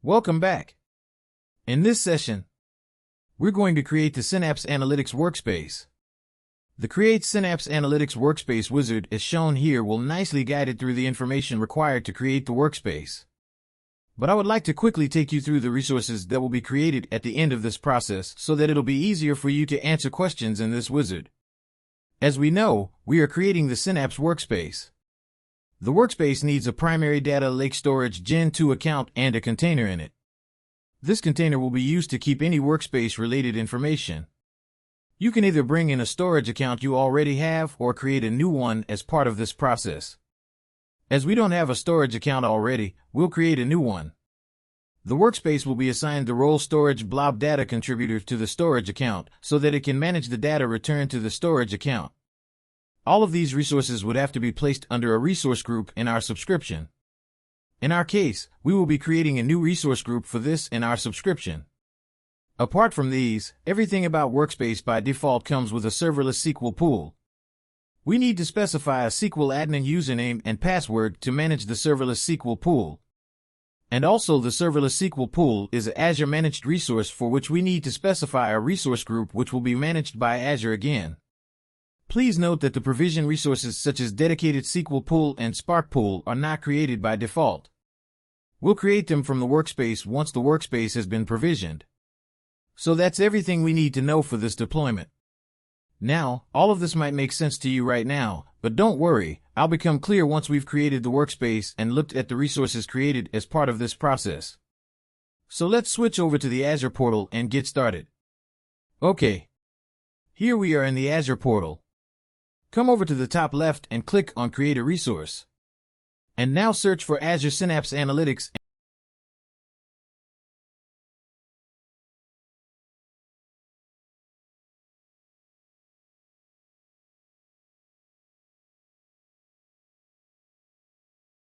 Welcome back. In this session, we're going to create the Synapse Analytics Workspace. The Create Synapse Analytics Workspace wizard as shown here will nicely guide it through the information required to create the workspace. But I would like to quickly take you through the resources that will be created at the end of this process so that it'll be easier for you to answer questions in this wizard. As we know, we are creating the Synapse Workspace. The workspace needs a primary data lake storage Gen 2 account and a container in it. This container will be used to keep any workspace-related information. You can either bring in a storage account you already have or create a new one as part of this process. As we don't have a storage account already, we'll create a new one. The workspace will be assigned the role storage blob data contributor to the storage account so that it can manage the data returned to the storage account. All of these resources would have to be placed under a resource group in our subscription. In our case, we will be creating a new resource group for this in our subscription. Apart from these, everything about Workspace by default comes with a serverless SQL pool. We need to specify a SQL admin username and password to manage the serverless SQL pool. And also the serverless SQL pool is an Azure managed resource for which we need to specify a resource group which will be managed by Azure again. Please note that the provision resources such as dedicated SQL pool and Spark pool are not created by default. We'll create them from the workspace once the workspace has been provisioned. So that's everything we need to know for this deployment. Now, all of this might make sense to you right now, but don't worry, I'll become clear once we've created the workspace and looked at the resources created as part of this process. So let's switch over to the Azure portal and get started. Okay. Here we are in the Azure portal. Come over to the top left and click on Create a Resource. And now search for Azure Synapse Analytics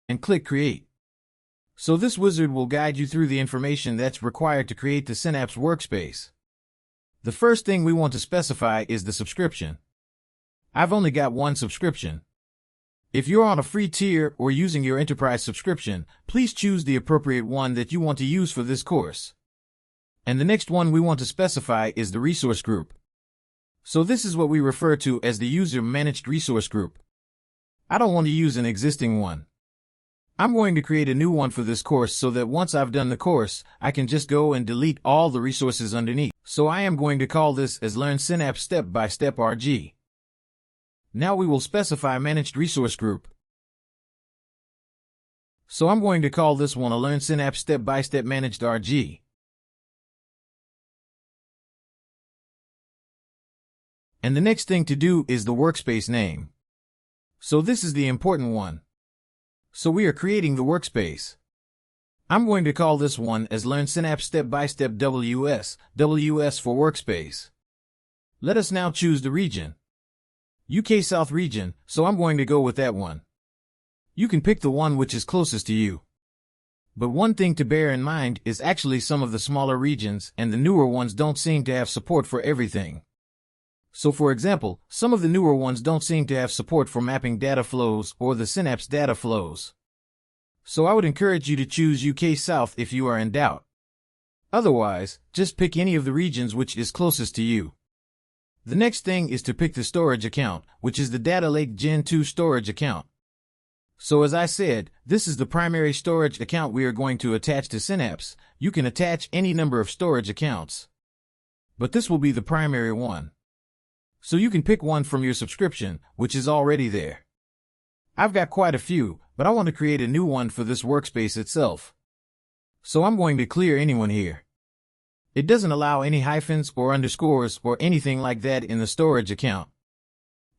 and click Create. So this wizard will guide you through the information that's required to create the Synapse Workspace. The first thing we want to specify is the subscription. I've only got one subscription. If you're on a free tier or using your enterprise subscription, please choose the appropriate one that you want to use for this course. And the next one we want to specify is the resource group. So this is what we refer to as the user managed resource group. I don't want to use an existing one. I'm going to create a new one for this course so that once I've done the course, I can just go and delete all the resources underneath. So I am going to call this as Learn Synapse Step by Step RG. Now we will specify Managed Resource Group. So I'm going to call this one a Learn Synapse Step by Step Managed RG. And the next thing to do is the workspace name. So this is the important one. So we are creating the workspace. I'm going to call this one as Learn Synapse Step by Step WS, WS for Workspace. Let us now choose the region. UK South region, so I'm going to go with that one. You can pick the one which is closest to you. But one thing to bear in mind is actually some of the smaller regions and the newer ones don't seem to have support for everything. So for example, some of the newer ones don't seem to have support for mapping data flows or the Synapse data flows. So I would encourage you to choose UK South if you are in doubt. Otherwise, just pick any of the regions which is closest to you. The next thing is to pick the storage account, which is the Data Lake Gen 2 storage account. So as I said, this is the primary storage account we are going to attach to Synapse. You can attach any number of storage accounts, but this will be the primary one. So you can pick one from your subscription, which is already there. I've got quite a few, but I want to create a new one for this workspace itself. So I'm going to clear anyone here. It doesn't allow any hyphens or underscores or anything like that in the storage account.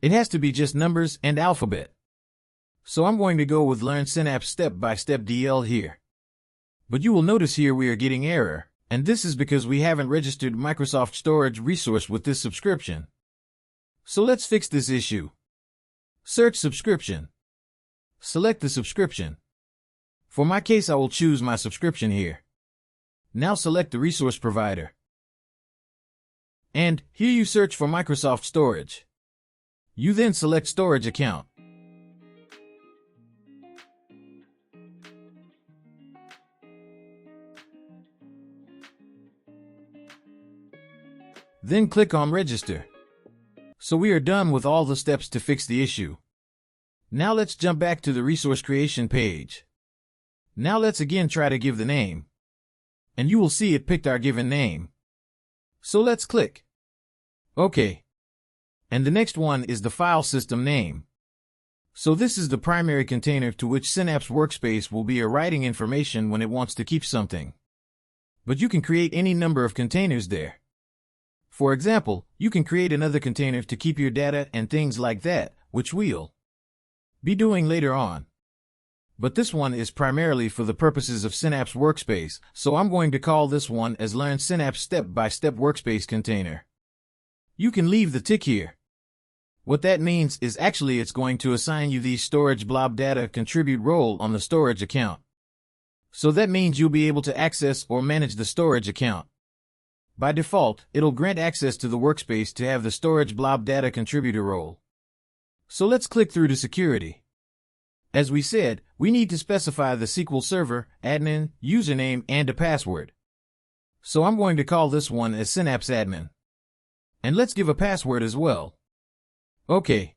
It has to be just numbers and alphabet. So I'm going to go with Learn Synapse Step by Step DL here. But you will notice here we are getting error, and this is because we haven't registered Microsoft Storage Resource with this subscription. So let's fix this issue. Search Subscription. Select the subscription. For my case, I will choose my subscription here. Now select the resource provider. And here you search for Microsoft Storage. You then select Storage Account. Then click on Register. So we are done with all the steps to fix the issue. Now let's jump back to the resource creation page. Now let's again try to give the name. And you will see it picked our given name. So let's click OK. And the next one is the file system name. So this is the primary container to which Synapse Workspace will be writing information when it wants to keep something. But you can create any number of containers there. For example, you can create another container to keep your data and things like that, which we'll be doing later on. But this one is primarily for the purposes of Synapse Workspace, so I'm going to call this one as Learn Synapse Step-by-Step Workspace Container. You can leave the tick here. What that means is actually it's going to assign you the storage blob data contribute role on the storage account. So that means you'll be able to access or manage the storage account. By default, it'll grant access to the workspace to have the storage blob data contributor role. So let's click through to security. As we said, we need to specify the SQL Server, admin, username, and a password. So I'm going to call this one as Synapse Admin. And let's give a password as well. OK.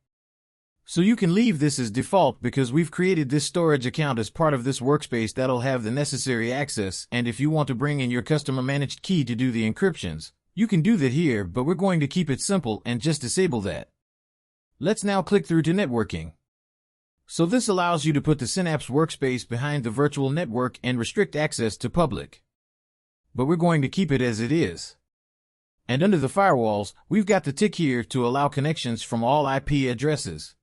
So you can leave this as default because we've created this storage account as part of this workspace that'll have the necessary access, and if you want to bring in your customer managed key to do the encryptions, you can do that here, but we're going to keep it simple and just disable that. Let's now click through to networking. So this allows you to put the Synapse Workspace behind the virtual network and restrict access to public. But we're going to keep it as it is. And under the firewalls, we've got the tick here to allow connections from all IP addresses.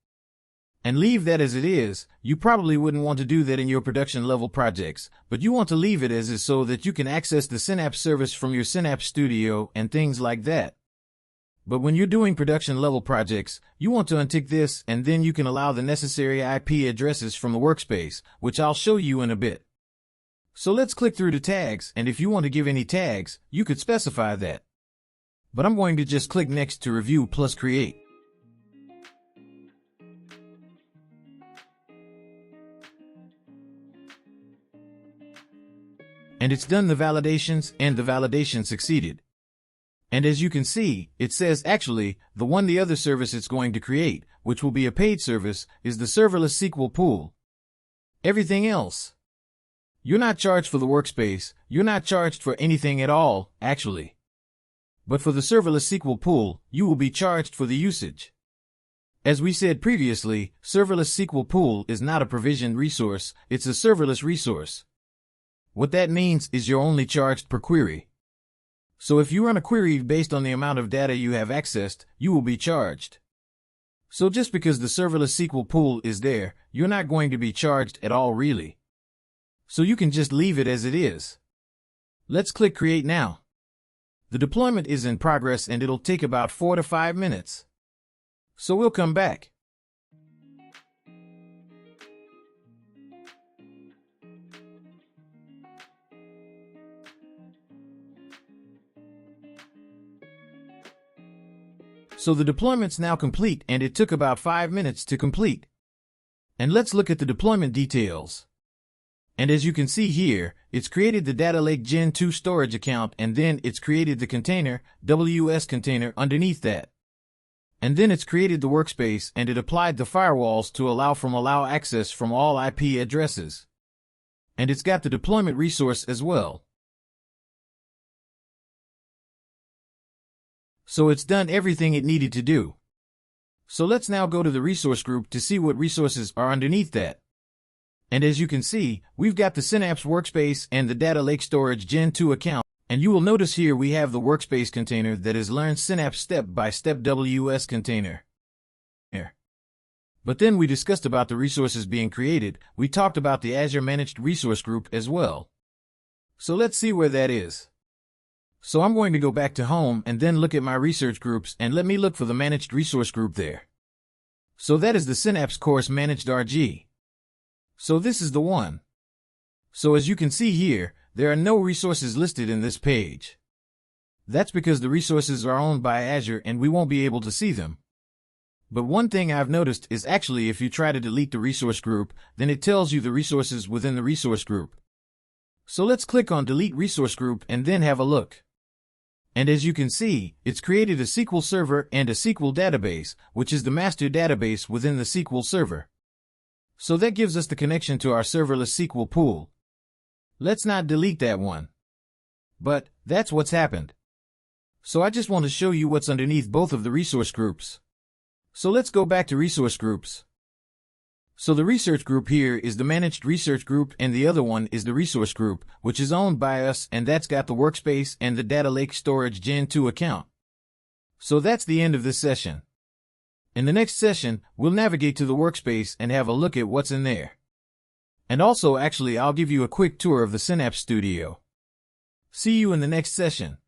And leave that as it is. You probably wouldn't want to do that in your production level projects, but you want to leave it as is so that you can access the Synapse service from your Synapse Studio and things like that. But when you're doing production level projects, you want to untick this, and then you can allow the necessary IP addresses from the workspace, which I'll show you in a bit. So let's click through to tags, and if you want to give any tags, you could specify that. But I'm going to just click Next to review plus create. And it's done the validations, and the validation succeeded. And as you can see, it says actually, the other service it's going to create, which will be a paid service, is the serverless SQL pool. Everything else. You're not charged for the workspace, you're not charged for anything at all, actually. But for the serverless SQL pool, you will be charged for the usage. As we said previously, serverless SQL pool is not a provisioned resource, it's a serverless resource. What that means is you're only charged per query. So if you run a query based on the amount of data you have accessed, you will be charged. So just because the serverless SQL pool is there, you're not going to be charged at all really. So you can just leave it as it is. Let's click Create now. The deployment is in progress and it'll take about 4 to 5 minutes. So we'll come back. So the deployment's now complete and it took about 5 minutes to complete. And let's look at the deployment details. And as you can see here, it's created the Data Lake Gen 2 storage account and then it's created the container, WS container underneath that. And then it's created the workspace and it applied the firewalls to allow access from all IP addresses. And it's got the deployment resource as well. So it's done everything it needed to do. So let's now go to the resource group to see what resources are underneath that. And as you can see, we've got the Synapse Workspace and the Data Lake Storage Gen 2 account. And you will notice here we have the Workspace container that is Learn Synapse Step-by-Step WS container. Here. But then we discussed about the resources being created. We talked about the Azure Managed Resource Group as well. So let's see where that is. So I'm going to go back to Home and then look at my research groups and let me look for the Managed Resource Group there. So that is the Synapse Course Managed RG. So this is the one. So as you can see here, there are no resources listed in this page. That's because the resources are owned by Azure and we won't be able to see them. But one thing I've noticed is actually if you try to delete the resource group, then it tells you the resources within the resource group. So let's click on Delete Resource Group and then have a look. And as you can see, it's created a SQL server and a SQL database, which is the master database within the SQL server. So that gives us the connection to our serverless SQL pool. Let's not delete that one. But that's what's happened. So I just want to show you what's underneath both of the resource groups. So let's go back to resource groups. So the research group here is the managed research group, and the other one is the resource group, which is owned by us, and that's got the Workspace and the Data Lake Storage Gen 2 account. So that's the end of this session. In the next session, we'll navigate to the Workspace and have a look at what's in there. And also, actually, I'll give you a quick tour of the Synapse Studio. See you in the next session.